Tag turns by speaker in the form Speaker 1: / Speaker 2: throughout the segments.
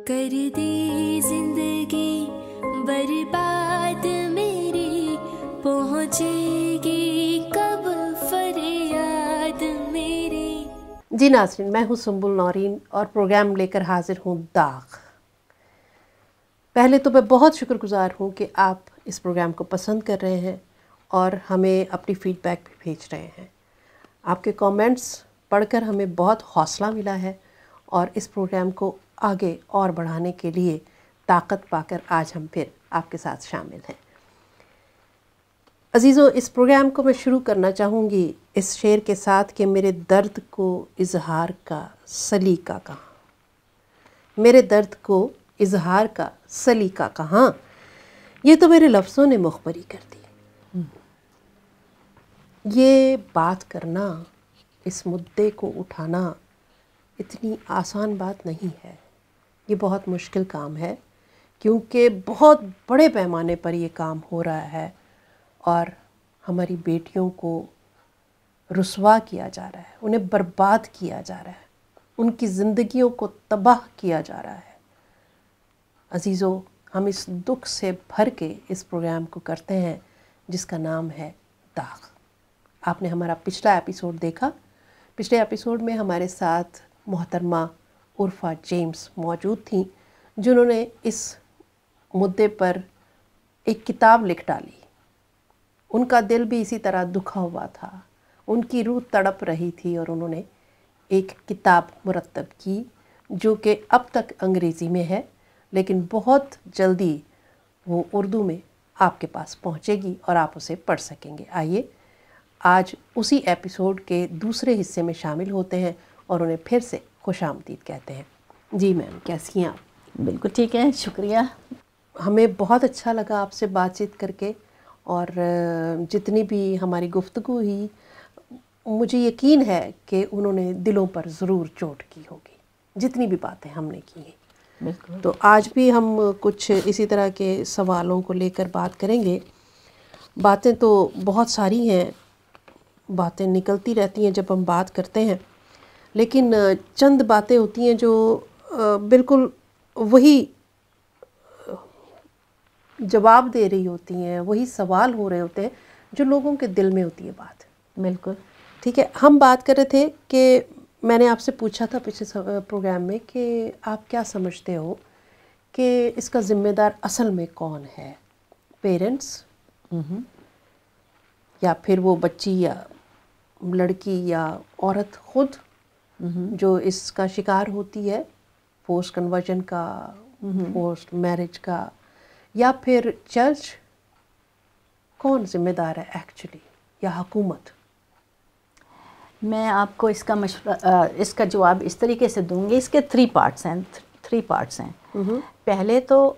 Speaker 1: कर दी जिंदगी बर्बाद मेरी, पहुँचेगी कब फरियाद मेरी।
Speaker 2: जी नाज़रीन, मैं हूँ सुंबुल नौरीन और प्रोग्राम लेकर हाजिर हूँ दाग। पहले तो मैं बहुत शुक्रगुजार हूँ कि आप इस प्रोग्राम को पसंद कर रहे हैं और हमें अपनी फ़ीडबैक भी भेज रहे हैं। आपके कमेंट्स पढ़कर हमें बहुत हौसला मिला है और इस प्रोग्राम को आगे और बढ़ाने के लिए ताकत पाकर आज हम फिर आपके साथ शामिल हैं। अजीज़ों, इस प्रोग्राम को मैं शुरू करना चाहूँगी इस शेर के साथ कि मेरे दर्द को इजहार का सलीका कहाँ, मेरे दर्द को इजहार का सलीका कहाँ, ये तो मेरे लफ्ज़ों ने मुखबरी कर दी। ये बात करना, इस मुद्दे को उठाना इतनी आसान बात नहीं है। ये बहुत मुश्किल काम है क्योंकि बहुत बड़े पैमाने पर ये काम हो रहा है और हमारी बेटियों को रुसवा किया जा रहा है, उन्हें बर्बाद किया जा रहा है, उनकी ज़िंदगियों को तबाह किया जा रहा है। अजीज़ों, हम इस दुख से भर के इस प्रोग्राम को करते हैं जिसका नाम है दाग। आपने हमारा पिछला एपिसोड देखा। पिछले एपिसोड में हमारे साथ मोहतरमा उर्फ़ा जेम्स मौजूद थीं, जिन्होंने इस मुद्दे पर एक किताब लिख डाली। उनका दिल भी इसी तरह दुखा हुआ था, उनकी रूह तड़प रही थी और उन्होंने एक किताब मुरतब की जो कि अब तक अंग्रेज़ी में है, लेकिन बहुत जल्दी वो उर्दू में आपके पास पहुंचेगी और आप उसे पढ़ सकेंगे। आइए आज उसी एपिसोड के दूसरे हिस्से में शामिल होते हैं और उन्हें फिर से खुशामदीद कहते हैं। जी मैम, कैसी हैं आप?
Speaker 3: बिल्कुल ठीक है, शुक्रिया।
Speaker 2: हमें बहुत अच्छा लगा आपसे बातचीत करके और जितनी भी हमारी गुफ्तगू हुई, मुझे यकीन है कि उन्होंने दिलों पर ज़रूर चोट की होगी, जितनी भी बातें हमने की हैं।
Speaker 3: बिल्कुल।
Speaker 2: तो आज भी हम कुछ इसी तरह के सवालों को लेकर बात करेंगे। बातें तो बहुत सारी हैं, बातें निकलती रहती हैं जब हम बात करते हैं, लेकिन चंद बातें होती हैं जो बिल्कुल वही जवाब दे रही होती हैं, वही सवाल हो रहे होते हैं जो लोगों के दिल में होती है बात।
Speaker 3: बिल्कुल
Speaker 2: ठीक है, हम बात कर रहे थे कि मैंने आपसे पूछा था पिछले प्रोग्राम में कि आप क्या समझते हो कि इसका ज़िम्मेदार असल में कौन है, पेरेंट्स या फिर वो बच्ची या लड़की या औरत खुद जो इसका शिकार होती है, पोस्ट कन्वर्जन का, पोस्ट मैरिज का, या फिर चर्च? कौन जिम्मेदार है एक्चुअली, या हुकूमत?
Speaker 3: मैं आपको इसका जवाब इस तरीके से दूंगी। इसके थ्री पार्ट्स हैं। पहले तो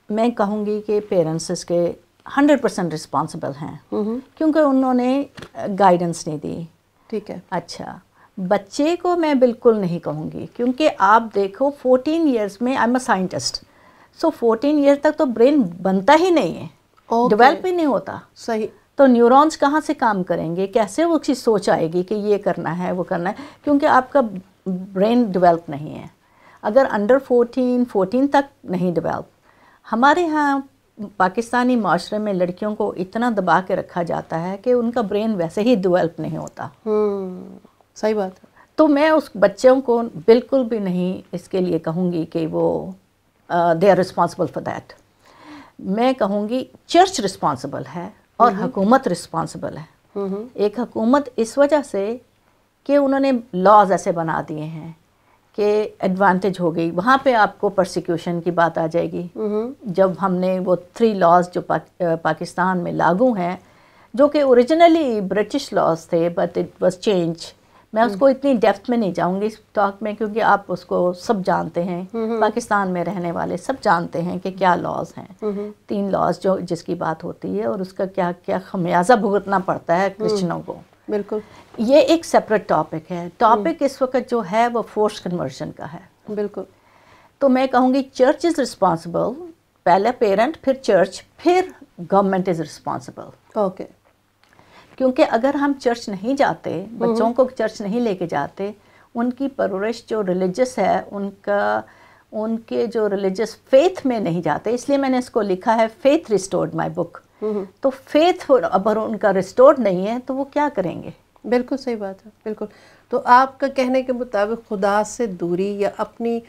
Speaker 3: मैं कहूँगी कि पेरेंट्स इसके 100% रिस्पॉन्सिबल हैं, क्योंकि उन्होंने गाइडेंस नहीं दी।
Speaker 2: ठीक है।
Speaker 3: अच्छा, बच्चे को मैं बिल्कुल नहीं कहूँगी, क्योंकि आप देखो 14 इयर्स में, I am a scientist, so 14 year तक तो ब्रेन बनता ही नहीं है, डेवलप ही नहीं होता।
Speaker 2: सही। तो
Speaker 3: न्यूरॉन्स कहाँ से काम करेंगे, कैसे वो चीज़ सोच आएगी कि ये करना है वो करना है, क्योंकि आपका ब्रेन डेवलप नहीं है। अगर अंडर 14 तक नहीं डेवलप, हमारे यहाँ पाकिस्तानी माशरे में लड़कियों को इतना दबा के रखा जाता है कि उनका ब्रेन वैसे ही डेवलप नहीं होता।
Speaker 2: सही बात है।
Speaker 3: तो मैं उस बच्चों को बिल्कुल भी नहीं इसके लिए कहूँगी कि वो they are responsible for that. मैं कहूँगी चर्च रिस्पॉन्सिबल है और हुकूमत रिस्पॉन्सिबल है। एक हुकूमत इस वजह से कि उन्होंने लॉज ऐसे बना दिए हैं कि एडवांटेज हो गई, वहाँ पे आपको परसिक्यूशन की बात आ जाएगी। जब हमने वो 3 लॉज जो पाकिस्तान में लागू हैं, जो कि ओरिजिनली ब्रिटिश लॉज थे बट इट वाज चेंज। मैं उसको इतनी डेप्थ में नहीं जाऊंगी इस टॉक में, क्योंकि आप उसको सब जानते हैं, पाकिस्तान में रहने वाले सब जानते हैं कि क्या लॉज हैं। 3 लॉज जो जिसकी बात होती है और उसका क्या क्या खमियाजा भुगतना पड़ता है क्रिश्चियनों को।
Speaker 2: बिल्कुल,
Speaker 3: ये एक सेपरेट टॉपिक है। टॉपिक इस वक्त जो है वो फोर्स कन्वर्जन का है।
Speaker 2: बिल्कुल।
Speaker 3: तो मैं कहूँगी चर्च इज़ रिस्पॉन्सिबल, पहले पेरेंट, फिर चर्च, फिर गवर्नमेंट इज़ रिस्पॉन्सिबल।
Speaker 2: ओके।
Speaker 3: क्योंकि अगर हम चर्च नहीं जाते, बच्चों को चर्च नहीं लेके जाते, उनकी परवरिश जो रिलीजियस है, ان کے جو ریلیجس فیتھ میں نہیں جاتے. اس لیے میں نے اس کو لکھا ہے فیتھ ریسٹورڈ مائی بک. تو فیتھ اگر ان کا ریسٹورڈ نہیں ہے تو وہ کیا کریں گے؟
Speaker 2: بالکل صحیح بات ہے، بالکل. تو آپ کا کہنے کے مطابق خدا سے دوری یا اپنی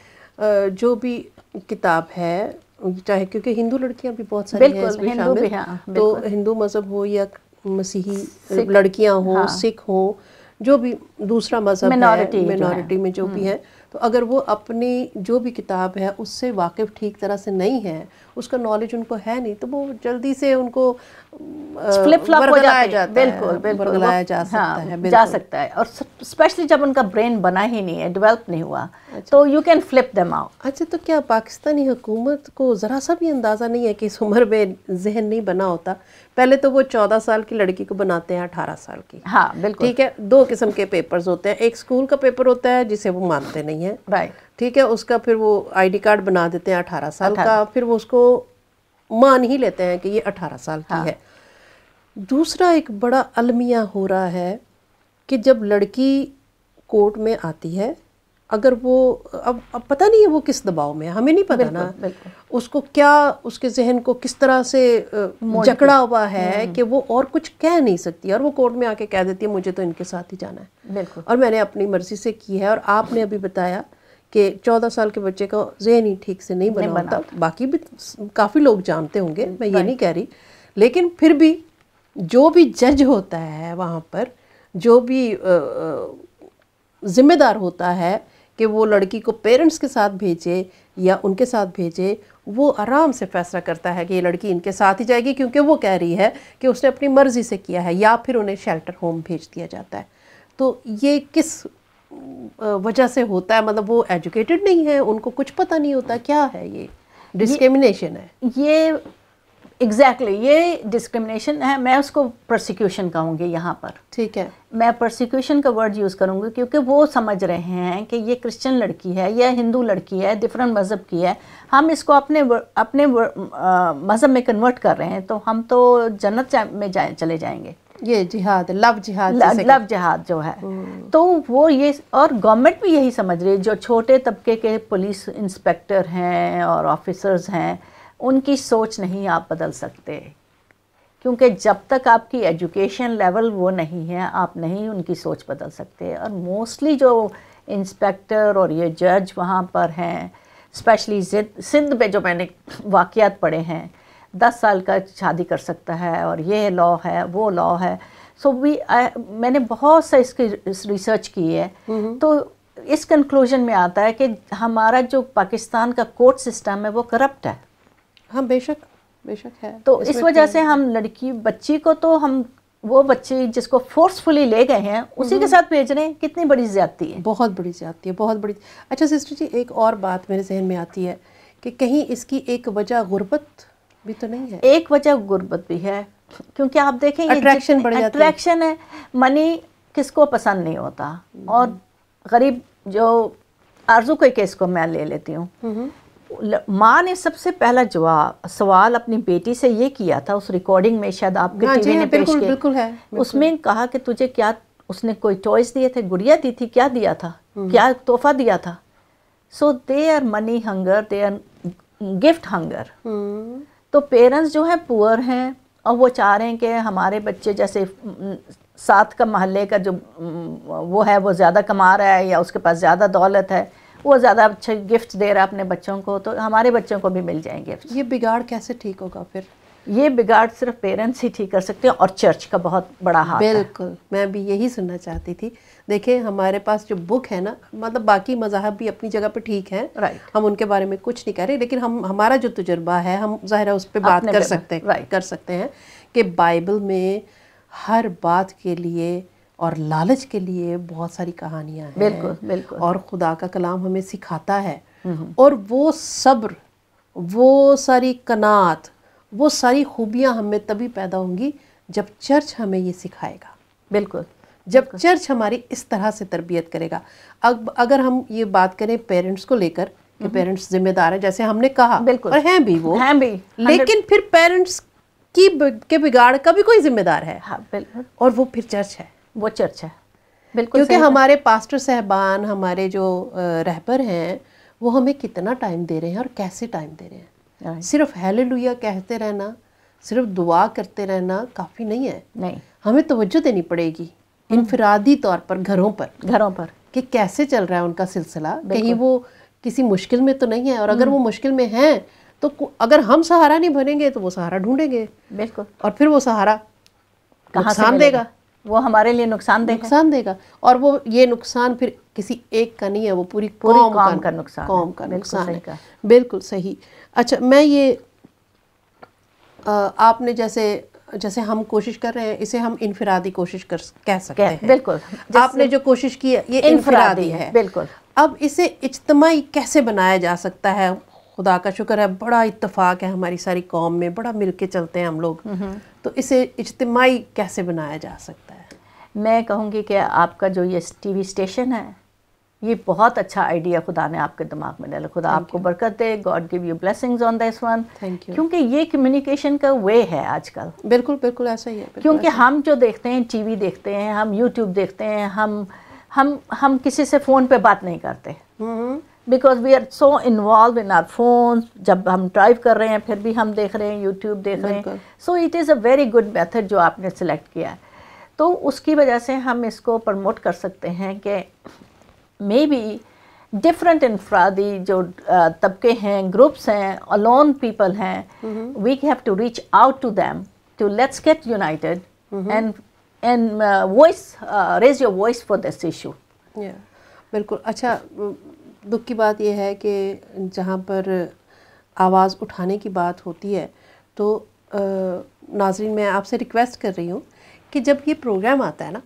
Speaker 2: جو بھی کتاب ہے، چاہے کیونکہ ہندو لڑکیاں بھی بہت ساری ہیں اس میں شامل، تو ہندو مذہب ہو یا مسیحی لڑکیاں ہوں، سکھ ہوں، جو بھی دوسرا مذہب ہے، مینورٹی میں جو بھی ہے، تو اگر وہ اپنی جو بھی کتاب ہے اس سے واقف ٹھیک طرح سے نہیں ہے، اس کا نالج ان کو ہے نہیں، تو وہ جلدی سے ان کو
Speaker 3: فلپ فلاپ ہو جاتا ہے. بالکل
Speaker 2: برگلایا جا سکتا ہے،
Speaker 3: جا سکتا ہے. اور اسپیشلی جب ان کا برین بنا ہی نہیں ہے، ڈیولپ نہیں ہوا، تو you can flip them out.
Speaker 2: اچھا، تو کیا پاکستانی حکومت کو ذرا سا بھی اندازہ نہیں ہے کہ اس عمر میں ذہن نہیں بنا ہوتا؟ پہلے تو وہ 14 سال کی لڑکی کو بناتے ہیں 18 سال کی.
Speaker 3: ہاں بالکل
Speaker 2: ٹھیک ہے. 2 قسم کے پیپرز ہوتے ہیں، ایک اسکول کا پیپر ہوتا ہے جسے وہ مانتے نہیں ہیں،
Speaker 3: رائٹ،
Speaker 2: ٹھیک ہے، اس کا پھر وہ آئی ڈی کارڈ بنا دیتے ہیں 18 سال کا، پھر وہ اس کو مان ہی لیتے ہیں کہ یہ 18 سال کی ہے. دوسرا ایک بڑا المیہ ہو رہا ہے کہ جب لڑکی کورٹ میں آتی ہے، اگر وہ اب پتہ نہیں ہے وہ کس دباؤ میں ہے، ہمیں نہیں پتہ نا اس کو کیا، اس کے ذہن کو کس طرح سے جکڑا ہوا ہے کہ وہ اور کچھ کہہ نہیں سکتی، اور وہ کورٹ میں آ کے کہہ دیتی ہے مجھے تو ان کے ساتھ ہی جانا ہے، اور میں نے اپنی مرضی سے کی ہے. اور آپ نے ابھی بتایا کہ 14 سال کے بچے کا ذہن ہی ٹھیک سے نہیں بنا ہوتا. باقی بھی کافی لوگ جانتے ہوں گے، میں یہ نہیں کہہ رہی، لیکن پھر بھی جو بھی جج ہوتا ہے وہاں پر، جو بھی ذمہ دار ہوتا ہے کہ وہ لڑکی کو پیرنٹس کے ساتھ بھیجے یا ان کے ساتھ بھیجے، وہ آرام سے فیصلہ کرتا ہے کہ یہ لڑکی ان کے ساتھ ہی جائے گی کیونکہ وہ کہہ رہی ہے کہ اس نے اپنی مرضی سے کیا ہے، یا پھر انہیں شیلٹر ہوم بھیج دیا جاتا ہے. تو یہ کس وجہ سے ہوتا ہے؟ مطلب وہ ایجوکیٹڈ نہیں ہے، ان کو کچھ پتہ نہیں ہوتا، کیا ہے یہ ڈسکریمنیشن ہے؟
Speaker 3: یہ ایگزیکٹلی یہ ڈسکرمنیشن ہے. میں اس کو پرسیکیوشن کہوں گی یہاں پر.
Speaker 2: ٹھیک ہے،
Speaker 3: میں پرسیکیوشن کا ورڈ یوز کروں گی کیونکہ وہ سمجھ رہے ہیں کہ یہ کرسچن لڑکی ہے یا ہندو لڑکی ہے، ڈفرینٹ مذہب کی ہے، ہم اس کو اپنے مذہب میں کنورٹ کر رہے ہیں تو ہم تو جنت میں چلے جائیں گے.
Speaker 2: یہ جہاد، لو
Speaker 3: جہاد جو ہے، تو وہ یہ، اور گورنمنٹ بھی یہی سمجھ رہی ہے. جو چھوٹے طبقے کے پولیس انسپیکٹر ہیں اور آفیسرز ہیں، ان کی سوچ نہیں آپ بدل سکتے، کیونکہ جب تک آپ کی ایجوکیشن لیول وہ نہیں ہے آپ نہیں ان کی سوچ بدل سکتے. اور موسٹلی جو انسپیکٹر اور یہ جج وہاں پر ہیں، اسپیشلی سندھ میں جو میں نے واقعات پڑھے ہیں، 10 سال کا شادی کر سکتا ہے، اور یہ لاء ہے وہ لاء ہے. سو میں نے بہت سا اس کی ریسرچ کی ہے، تو اس کنکلوژن میں آتا ہے کہ ہمارا جو پاکستان کا کورٹ سسٹم ہے وہ کرپٹ ہے.
Speaker 2: ہاں بے شک ہے.
Speaker 3: تو اس وجہ سے ہم بچی کو تو ہم وہ بچی جس کو فورسفلی لے گئے ہیں اسی کے ساتھ بھیج رہے ہیں. کتنی بڑی زیادتی ہے،
Speaker 2: بہت بڑی زیادتی ہے، بہت بڑی. اچھا سسٹر جی، ایک اور بات میرے ذہن میں آتی ہے کہ کہیں اس کی ایک وجہ غربت بھی تو نہیں ہے؟
Speaker 3: ایک وجہ غربت بھی ہے، کیونکہ آپ دیکھیں
Speaker 2: اٹریکشن بڑھ جاتی ہے.
Speaker 3: اٹریکشن ہے. منی کس کو پسند نہیں ہوتا، اور غریب جو آرزو کے کیس کو میں لے لیتی ہوں، ماں نے سب سے پہلا سوال اپنی بیٹی سے یہ کیا تھا، اس ریکارڈنگ میں شاید آپ کے ٹی وی نے پیش کیا، اس میں کہا کہ تجھے کیا، اس نے کوئی ٹوائز دیے تھے، گڑیا دی تھی، کیا دیا تھا، کیا تحفہ دیا تھا. So they are money hunger, they are gift hunger. تو پیرنٹس جو ہیں پور ہیں، اور وہ چاہ رہے ہیں کہ ہمارے بچے جیسے ساتھ کا محلے کا جو وہ ہے وہ زیادہ کما رہا ہے یا اس کے پاس زیادہ دولت ہے، وہ زیادہ اچھے گفٹ دے رہا ہے اپنے بچوں کو، تو ہمارے بچوں کو بھی مل جائیں گفٹ.
Speaker 2: یہ بگاڑ کیسے ٹھیک ہوگا پھر؟
Speaker 3: یہ بگاڑ صرف پیرنٹس ہی ٹھیک کر سکتے ہیں، اور چرچ کا بہت بڑا ہاتھ ہے.
Speaker 2: بالکل، میں بھی یہی سننا چاہتی تھی. دیکھیں ہمارے پاس جو بک ہے نا، مطلب باقی مذاہب بھی اپنی جگہ پہ ٹھیک ہیں، ہم ان کے بارے میں کچھ نہیں کہہ رہے، لیکن ہمارا جو تجربہ ہے ہم ظاہر ہے اس پہ بات کر سکتے ہیں کہ بائبل میں ہر بات کے لیے اور لالچ کے لیے بہت ساری کہانیاں ہیں.
Speaker 3: بالکل.
Speaker 2: اور خدا کا کلام ہمیں سکھاتا ہے، اور وہ صبر، وہ ساری قناعت، وہ ساری خوبیاں ہمیں تبھی پیدا ہوں گی جب چرچ ہمیں یہ سکھائے گا.
Speaker 3: بالکل.
Speaker 2: جب چرچ ہماری اس طرح سے تربیت کرے گا. اگر ہم یہ بات کریں پیرنٹس کو لے کر کہ پیرنٹس ذمہ دار ہیں، جیسے ہم نے کہا، اور ہیں بھی وہ، لیکن پھر پیرنٹس کے بگاڑ کا بھی کوئی ذمہ دار ہے، اور وہ پھر چرچ ہے.
Speaker 3: وہ چرچ ہے، بالکل.
Speaker 2: کیونکہ ہمارے پاسٹر صاحبان، ہمارے جو رہبر ہیں، वो हमें कितना टाइम दे रहे हैं और कैसे टाइम दे रहे हैं। सिर्फ हालेलुया कहते रहना, सिर्फ दुआ करते रहना काफ़ी नहीं है।
Speaker 3: नहीं,
Speaker 2: हमें तवज्जो देनी पड़ेगी इनफरादी तौर पर, घरों पर कि कैसे चल रहा है उनका सिलसिला, कहीं वो किसी मुश्किल में तो नहीं है। और अगर वो मुश्किल में हैं तो अगर हम सहारा नहीं बनेंगे तो वो सहारा ढूंढेंगे।
Speaker 3: बिल्कुल।
Speaker 2: और फिर वो सहारा नुकसान देगा,
Speaker 3: वो हमारे लिए नुकसान
Speaker 2: देगा। और वो ये नुकसान फिर किसी एक का नहीं है, वो पूरी कौम का नुकसान है। बिल्कुल सही। अच्छा, मैं ये आपने जैसे हम कोशिश कर रहे हैं, इसे हम इनफरादी कोशिश कह सकते हैं।
Speaker 3: बिल्कुल।
Speaker 2: आपने जो कोशिश की है ये इनफरादी है।
Speaker 3: बिल्कुल।
Speaker 2: अब इसे इज्तिमाई कैसे बनाया जा सकता है? खुदा का शुक्र है, बड़ा इत्तेफाक है हमारी सारी कौम में, बड़ा मिलके चलते हैं हम लोग। तो इसे इज्तिमाई कैसे बनाया जा सकता है?
Speaker 3: मैं कहूँगी कि आपका जो ये टीवी स्टेशन है, ये बहुत अच्छा आइडिया खुदा ने आपके दिमाग में डाला। खुदा आपको बरकत दे, God give you blessings on this one.
Speaker 2: Thank you.
Speaker 3: क्योंकि ये कम्युनिकेशन का वे है आजकल।
Speaker 2: बिल्कुल बिल्कुल ऐसा ही है।
Speaker 3: क्योंकि हम जो देखते हैं, टीवी देखते हैं, हम यूट्यूब देखते हैं, हम किसी से फ़ोन पे बात नहीं करते, because we are so involve in our phone. जब हम ड्राइव कर रहे हैं फिर भी हम देख रहे हैं, यूट्यूब देख रहे हैं। So it is a very good method जो आपने सेलेक्ट किया है। तो उसकी वजह से हम इसको प्रमोट कर सकते हैं कि मे बी डिफरेंट इनफरादी जो तबके हैं, ग्रुप्स हैं, अलोन पीपल हैं, we have to reach out to them to let's get united and voice raise your voice for this issue.
Speaker 2: बिल्कुल। अच्छा, दुख की बात यह है कि जहाँ पर आवाज़ उठाने की बात होती है तो नाज़रीन, मैं आपसे रिक्वेस्ट कर रही हूँ कि जब ये प्रोग्राम आता है ना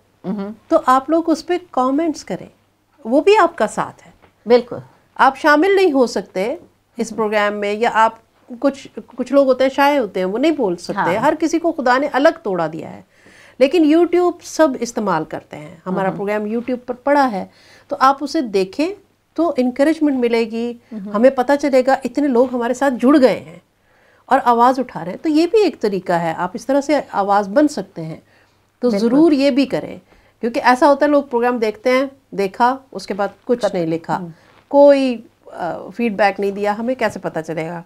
Speaker 2: तो आप लोग उस पर कमेंट्स करें, वो भी आपका साथ है।
Speaker 3: बिल्कुल।
Speaker 2: आप शामिल नहीं हो सकते इस प्रोग्राम में, या आप कुछ लोग होते हैं शाये होते हैं, वो नहीं बोल सकते। हाँ। हर किसी को खुदा ने अलग तोड़ा दिया है, लेकिन YouTube सब इस्तेमाल करते हैं। हमारा प्रोग्राम YouTube पर पड़ा है, तो आप उसे देखें तो इनकरेजमेंट मिलेगी, हमें पता चलेगा इतने लोग हमारे साथ जुड़ गए हैं और आवाज़ उठा रहे हैं। तो ये भी एक तरीका है, आप इस तरह से आवाज़ बन सकते हैं। तो ज़रूर ये भी करें, क्योंकि ऐसा होता है लोग प्रोग्राम देखते हैं, देखा, उसके बाद कुछ नहीं लिखा, कोई फीडबैक नहीं दिया, हमें कैसे पता चलेगा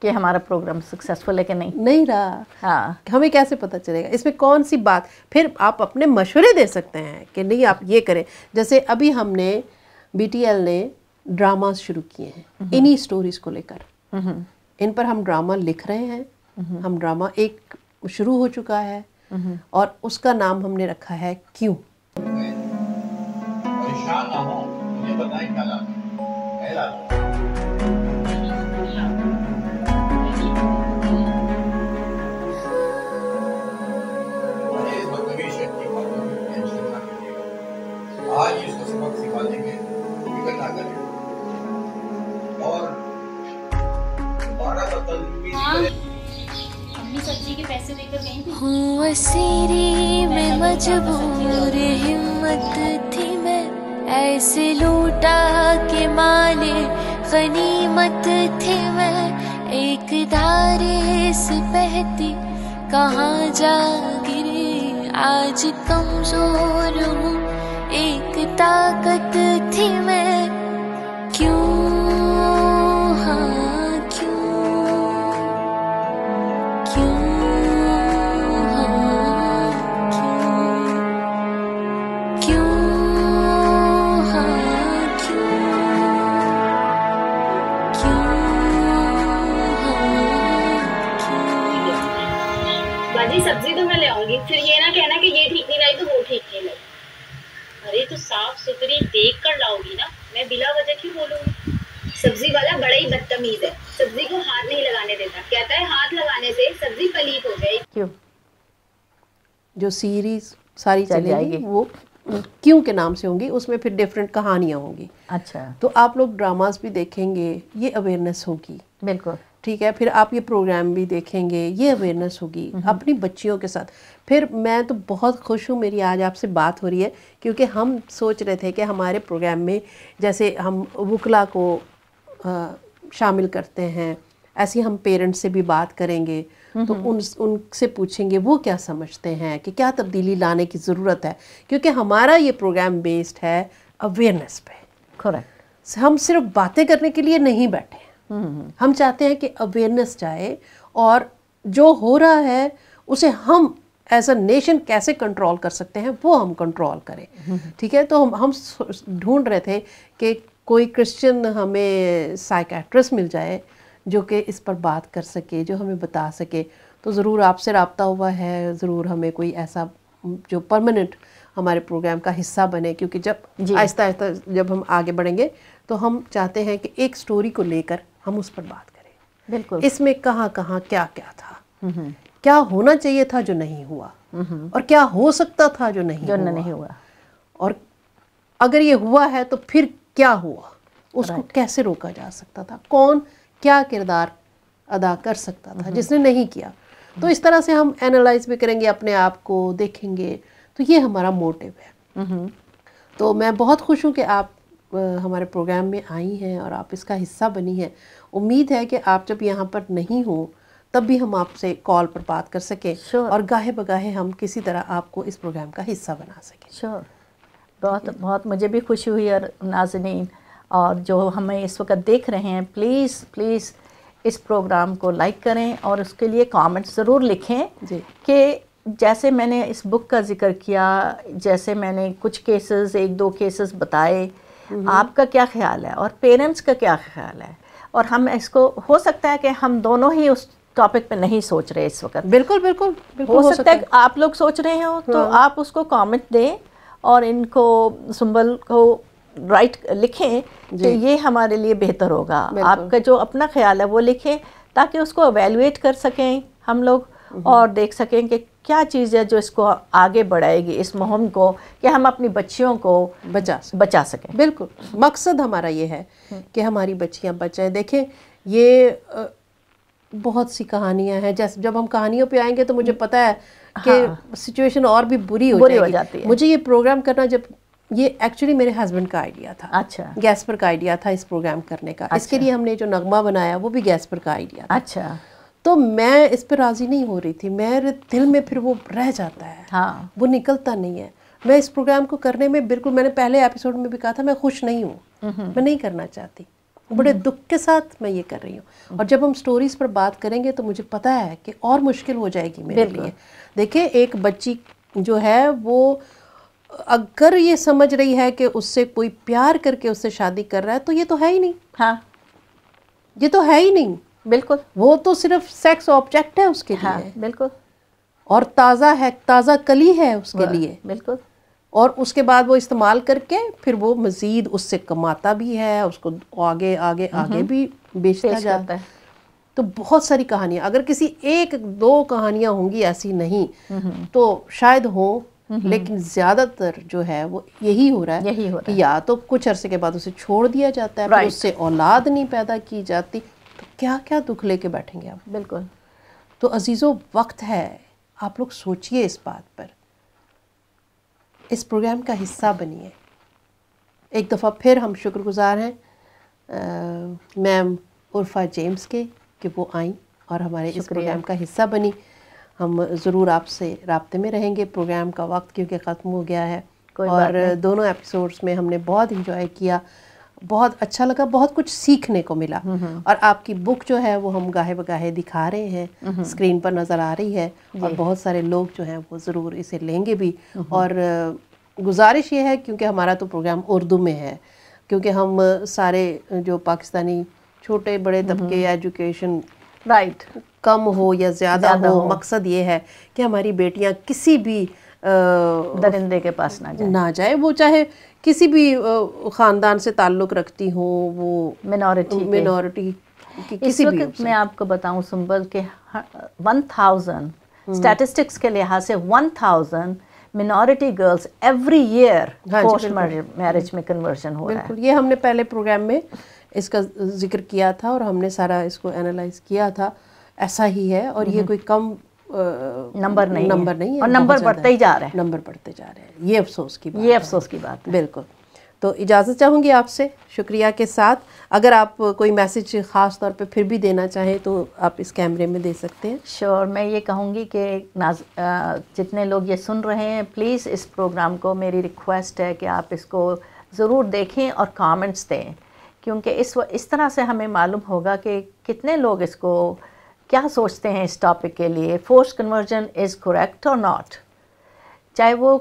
Speaker 3: कि हमारा प्रोग्राम सक्सेसफुल है कि
Speaker 2: नहीं रहा।
Speaker 3: हाँ,
Speaker 2: हमें कैसे पता चलेगा इसमें कौन सी बात? फिर आप अपने मशवरे दे सकते हैं कि नहीं आप ये करें। जैसे अभी हमने BTL ने ड्रामास शुरू किए हैं इन्हीं स्टोरीज को लेकर। इन पर हम ड्रामा लिख रहे हैं। हम ड्रामा एक शुरू हो चुका है और उसका नाम हमने रखा है क्यों।
Speaker 4: परेशान ना हो, मुझे बताएं क्या लाना है। आज इसको सबक सिखा देंगे, फिक्र ना करें। और दोबारा
Speaker 5: अम्मी सब्जी के पैसे देकर गई थी।
Speaker 1: हूँ असीरी में मजबूर, हिम्मत थी मैं ऐसे लूटा के माले गनीमत थी मैं। एक धारे से बहती कहाँ जा गिरी, आज कमजोर हूँ, एक ताकत थी मैं। क्यों, हाँ क्यों, क्यों, हाँ क्यों, क्यों, हाँ क्यों, क्यों, हाँ क्यों।
Speaker 5: बाजी सब्जी तो मैं ले आऊंगी, फिर ये ना कहना कि ये ठीक नहीं लाई तो वो ठीक नहीं लाई। अरे तो साफ सुथरी देख कर लाओगी ना, मैं बिला वजह क्यों बोलूंगी? सब्जी वाला बड़ा ही बदतमीज है, सब्जी को हाथ नहीं लगाने देता, कहता है हाथ लगाने से सब्जी पलीत हो जाएगी।
Speaker 3: क्यों?
Speaker 2: जो सीरीज सारी चलेगी वो क्यों के नाम से होंगी, उसमें फिर डिफरेंट कहानियाँ होंगी।
Speaker 3: अच्छा,
Speaker 2: तो आप लोग ड्रामास भी देखेंगे, ये अवेयरनेस होगी।
Speaker 3: बिल्कुल
Speaker 2: ठीक है। फिर आप ये प्रोग्राम भी देखेंगे, ये अवेयरनेस होगी अपनी बच्चियों के साथ। फिर मैं तो बहुत खुश हूँ मेरी आज आपसे बात हो रही है, क्योंकि हम सोच रहे थे कि हमारे प्रोग्राम में जैसे हम वकला को शामिल करते हैं, ऐसे हम पेरेंट्स से भी बात करेंगे, तो उनसे पूछेंगे वो क्या समझते हैं कि क्या तब्दीली लाने की ज़रूरत है, क्योंकि हमारा ये प्रोग्राम बेस्ड है अवेयरनेस पे।
Speaker 3: करेक्ट।
Speaker 2: हम सिर्फ बातें करने के लिए नहीं बैठे हैं। हम चाहते हैं कि अवेयरनेस जाए और जो हो रहा है उसे हम एज अ नेशन कैसे कंट्रोल कर सकते हैं वो हम कंट्रोल करें। ठीक है, तो हम ढूंढ रहे थे कि कोई क्रिश्चियन हमें साइकेट्रिस्ट मिल जाए जो कि इस पर बात कर सके, जो हमें बता सके। तो ज़रूर आपसे रब्ता हुआ है, ज़रूर हमें कोई ऐसा जो परमानेंट हमारे प्रोग्राम का हिस्सा बने, क्योंकि जब आहिस्ता आहिस्ता जब हम आगे बढ़ेंगे तो हम चाहते हैं कि एक स्टोरी को लेकर हम उस पर बात करें।
Speaker 3: बिल्कुल।
Speaker 2: इसमें कहाँ कहाँ क्या क्या था, क्या होना चाहिए था जो नहीं हुआ, और क्या हो सकता था जो नहीं हुआ, और अगर ये हुआ है तो फिर क्या हुआ, उसको कैसे रोका जा सकता था, कौन क्या किरदार अदा कर सकता था जिसने नहीं किया। तो इस तरह से हम एनालाइज भी करेंगे, अपने आप को देखेंगे। तो ये हमारा मोटिव है। तो मैं बहुत खुश हूँ कि आप हमारे प्रोग्राम में आई हैं और आप इसका हिस्सा बनी हैं। उम्मीद है कि आप जब यहाँ पर नहीं हो तब भी हम आपसे कॉल पर बात कर सकें और गाहे बगाहे हम किसी तरह आपको इस प्रोग्राम का हिस्सा बना सकें।
Speaker 3: श्योर, बहुत बहुत मुझे भी खुशी हुई। और नाज़रीन और जो हमें इस वक्त देख रहे हैं, प्लीज़ प्लीज़ इस प्रोग्राम को लाइक करें और उसके लिए कमेंट ज़रूर लिखें कि जैसे मैंने इस बुक का जिक्र किया, जैसे मैंने कुछ केसेस, एक दो केसेस बताए, आपका क्या ख्याल है और पेरेंट्स का क्या ख्याल है। और हम इसको, हो सकता है कि हम दोनों ही उस टॉपिक पे नहीं सोच रहे इस वक्त।
Speaker 2: बिल्कुल बिल्कुल बिल्कुल
Speaker 3: हो सकता है आप लोग सोच रहे हो, तो आप उसको कमेंट दें और इनको सुंबल को राइट लिखें कि ये हमारे लिए बेहतर होगा। आपका जो अपना ख्याल है वो लिखें ताकि उसको एवेल्युएट कर सकें हम लोग और देख सकें कि क्या चीज़ है जो इसको आगे बढ़ाएगी, इस मुहिम को, कि हम अपनी बच्चियों को बचा सकें।
Speaker 2: बिल्कुल, मकसद हमारा ये है कि हमारी बच्चियां बचाएं। देखें, ये बहुत सी कहानियां हैं। जैसे जब हम कहानियों पे आएंगे तो मुझे पता है कि सिचुएशन और भी बुरी हो जाती है। मुझे ये प्रोग्राम करना, जब ये एक्चुअली मेरे हस्बैंड का आइडिया था।
Speaker 3: अच्छा।
Speaker 2: गैस्पर का आइडिया था इस प्रोग्राम करने का। अच्छा। इसके लिए हमने जो नगमा बनाया वो भी गैस्पर का आइडिया था।
Speaker 3: अच्छा।
Speaker 2: तो मैं इस पर राज़ी नहीं हो रही थी, मेरे दिल में फिर वो रह जाता है।
Speaker 3: हाँ।
Speaker 2: वो निकलता नहीं है। मैं इस प्रोग्राम को करने में बिल्कुल, मैंने पहले एपिसोड में भी कहा था, मैं खुश नहीं हूँ, मैं नहीं करना चाहती, बड़े दुख के साथ मैं ये कर रही हूँ। और जब हम स्टोरीज पर बात करेंगे तो मुझे पता है कि और मुश्किल हो जाएगी मेरे लिए। देखिए, एक बच्ची जो है वो अगर ये समझ रही है कि उससे कोई प्यार करके उससे शादी कर रहा है तो ये तो है ही नहीं।
Speaker 3: हाँ,
Speaker 2: ये तो है ही नहीं।
Speaker 3: बिल्कुल,
Speaker 2: वो तो सिर्फ सेक्स ऑब्जेक्ट है उसके लिए।
Speaker 3: हाँ, बिल्कुल।
Speaker 2: और ताज़ा कली है उसके लिए।
Speaker 3: बिल्कुल।
Speaker 2: और उसके बाद वो इस्तेमाल करके फिर वो मज़ीद उससे कमाता भी है, उसको आगे आगे आगे भी बेचता जाता है। तो बहुत सारी कहानियाँ, अगर किसी एक दो कहानियाँ होंगी ऐसी नहीं तो शायद हो, लेकिन ज़्यादातर जो है वो यही हो रहा है कि या तो कुछ अरसे के बाद उसे छोड़ दिया जाता है, फिर उससे औलाद नहीं पैदा की जाती। तो क्या क्या दुख लेके बैठेंगे आप।
Speaker 3: बिल्कुल।
Speaker 2: तो अजीज़ों, वक्त है, आप लोग सोचिए इस बात पर, इस प्रोग्राम का हिस्सा बनिए। एक दफ़ा फिर हम शुक्रगुजार हैं मैम उर्फा जेम्स के कि वो आई और हमारे इस प्रोग्राम का हिस्सा बनी। हम ज़रूर आपसे राब्ते में रहेंगे। प्रोग्राम का वक्त क्योंकि ख़त्म हो गया है और दोनों एपिसोड्स में हमने बहुत इंजॉय किया, बहुत अच्छा लगा, बहुत कुछ सीखने को मिला। और आपकी बुक जो है वो हम गाहे बगाहे दिखा रहे हैं, स्क्रीन पर नज़र आ रही है और बहुत सारे लोग जो हैं वो ज़रूर इसे लेंगे भी। और गुजारिश ये है, क्योंकि हमारा तो प्रोग्राम उर्दू में है, क्योंकि हम सारे जो पाकिस्तानी छोटे बड़े तबके, एजुकेशन कम हो या ज़्यादा हो, मकसद ये है कि हमारी बेटियां किसी भी
Speaker 3: दरिंदे के पास ना जाए, वो
Speaker 2: चाहे किसी भी ख़ानदान से ताल्लुक़ रखती हो, वो मिनॉरिटी की किसी भी।
Speaker 3: मैं आपको बताऊं सुंबल के 1000 स्टैटिस्टिक्स के लिहाज से 1000 minority girls every year post marriage में कन्वर्जन हो रहा है।
Speaker 2: ये हमने पहले प्रोग्राम में इसका जिक्र किया था और हमने सारा इसको एनालाइज किया था, ऐसा ही है। और ये कोई कम
Speaker 3: नंबर नहीं है
Speaker 2: और
Speaker 3: नंबर बढ़ते ही जा रहे
Speaker 2: हैं। ये अफसोस की बात है। बिल्कुल। तो इजाज़त चाहूँगी आपसे, शुक्रिया के साथ। अगर आप कोई मैसेज ख़ास तौर पे फिर भी देना चाहें तो आप इस कैमरे में दे सकते हैं।
Speaker 3: श्योर। मैं ये कहूँगी कि जितने लोग ये सुन रहे हैं, प्लीज़ इस प्रोग्राम को, मेरी रिक्वेस्ट है कि आप इसको ज़रूर देखें और कमेंट्स दें کیونکہ اس طرح سے ہمیں معلوم ہوگا کہ کتنے لوگ اس کو کیا سوچتے ہیں اس ٹاپک کے لیے. فورس کنورژن از کریکٹ اور ناٹ، چاہے وہ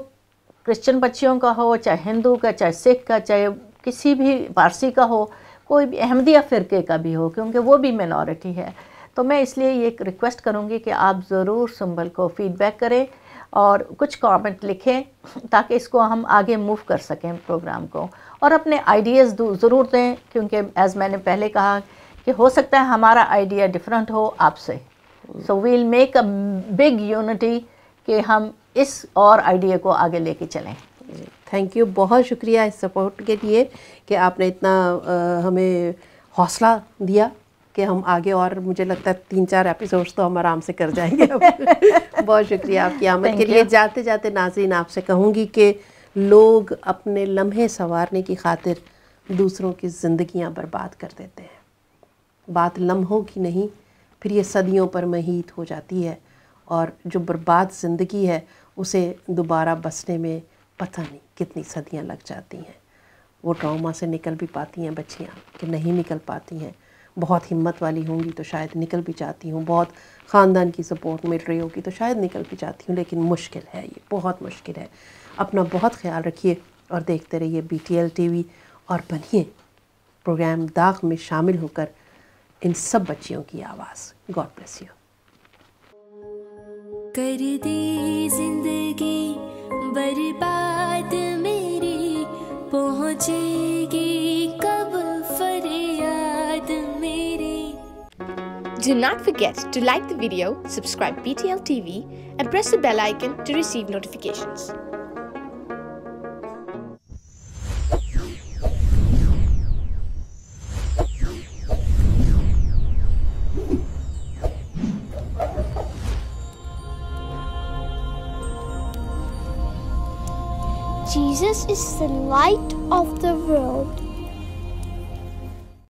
Speaker 3: کرسچن بچیوں کا ہو، چاہے ہندو کا، چاہے سکھ کا، چاہے کسی بھی پارسی کا ہو، کوئی بھی احمدیہ فرقے کا بھی ہو، کیونکہ وہ بھی مینورٹی ہے. تو میں اس لیے یہ ریکویسٹ کروں گی کہ آپ ضرور سنبل کو فیڈ بیک کریں اور کچھ کامنٹ لکھیں تاکہ اس کو ہم آگے موو کر سکیں پروگرام کو، اور اپنے آئیڈیاز ضرور دیں، کیونکہ ایز میں نے پہلے کہا کہ ہو سکتا ہے ہمارا آئیڈیا ڈفرینٹ ہو آپ سے. So we'll make a big unity کہ ہم اس اور آئیڈیا کو آگے لے کے چلیں.
Speaker 2: تھینک یو، بہت شکریہ اس سپورٹ کے لیے کہ آپ نے اتنا ہمیں حوصلہ دیا کہ ہم آگے، اور مجھے لگتا ہے 3-4 ایپیسوڈس تو ہم آرام سے کر جائیں گے. بہت شکریہ آپ کی آمد کے لیے. جاتے جاتے ناظرین آپ سے کہوں گی کہ لوگ اپنے لمحے سنوارنے کی خاطر دوسروں کی زندگیاں برباد کر دیتے ہیں. بات لمحوں کی نہیں، پھر یہ صدیوں پر محیط ہو جاتی ہے، اور جو برباد زندگی ہے اسے دوبارہ بسنے میں پتہ نہیں کتنی صدیاں لگ جاتی ہیں. وہ ٹراما سے نکل بھی پاتی ہیں بچیاں کہ نہیں نکل پاتی ہیں. بہت ہمت والی ہوں گی تو شاید نکل بھی جاتی ہوں، بہت خاندان کی سپورٹ مل رہی ہوگی تو شاید نکل بھی جاتی ہوں، لیکن مشکل ہے، یہ بہت مشکل ہے. اپنا بہت خیال رکھیے اور دیکھتے رہیے BTL TV، اور بنیے پروگرام داغ میں شامل ہو کر ان سب بچیوں کی آواز. God bless you.
Speaker 1: کر دی زندگی برباد میری، پہنچے گی کب فریاد میری.
Speaker 6: Do not forget to like the video, subscribe BTL TV, and press the bell icon to receive notifications.
Speaker 7: Jesus is the light of the world.